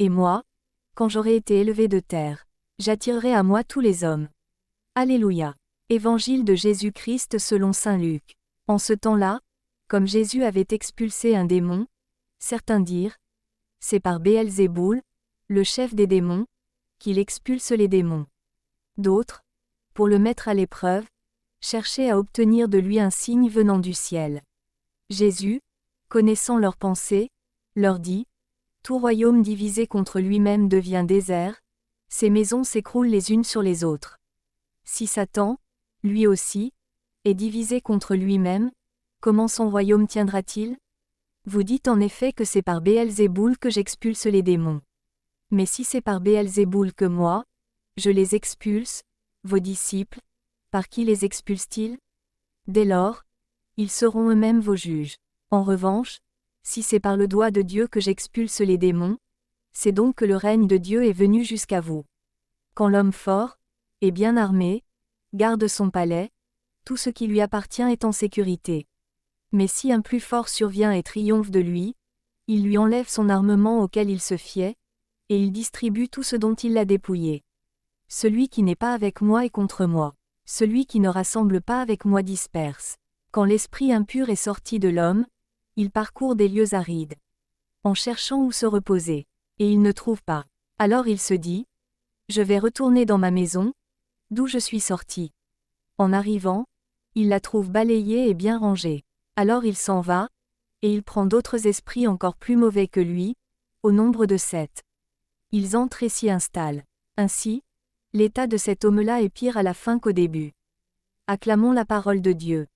Et moi, quand j'aurai été élevé de terre, j'attirerai à moi tous les hommes. Alléluia. Évangile de Jésus-Christ selon saint Luc. En ce temps-là, comme Jésus avait expulsé un démon, certains dirent, c'est par Béelzéboul, le chef des démons, qu'il expulse les démons. D'autres, pour le mettre à l'épreuve, cherchaient à obtenir de lui un signe venant du ciel. Jésus, connaissant leurs pensées, leur dit, tout royaume divisé contre lui-même devient désert, ses maisons s'écroulent les unes sur les autres. Si Satan, lui aussi, est divisé contre lui-même, comment son royaume tiendra-t-il? Vous dites en effet que c'est par Béelzéboul que j'expulse les démons. Mais si c'est par Béelzéboul que moi, je les expulse, vos disciples, par qui les expulsent-ils? Dès lors, ils seront eux-mêmes vos juges. En revanche, si c'est par le doigt de Dieu que j'expulse les démons, c'est donc que le règne de Dieu est venu jusqu'à vous. Quand l'homme fort, et bien armé, garde son palais, tout ce qui lui appartient est en sécurité. Mais si un plus fort survient et triomphe de lui, il lui enlève son armement auquel il se fiait, et il distribue tout ce dont il l'a dépouillé. Celui qui n'est pas avec moi est contre moi. Celui qui ne rassemble pas avec moi disperse. Quand l'esprit impur est sorti de l'homme, il parcourt des lieux arides, en cherchant où se reposer, et il ne trouve pas. Alors il se dit, je vais retourner dans ma maison, d'où je suis sorti. En arrivant, il la trouve balayée et bien rangée. Alors il s'en va, et il prend d'autres esprits encore plus mauvais que lui, au nombre de 7. Ils entrent et s'y installent. Ainsi, l'état de cet homme-là est pire à la fin qu'au début. Acclamons la parole de Dieu.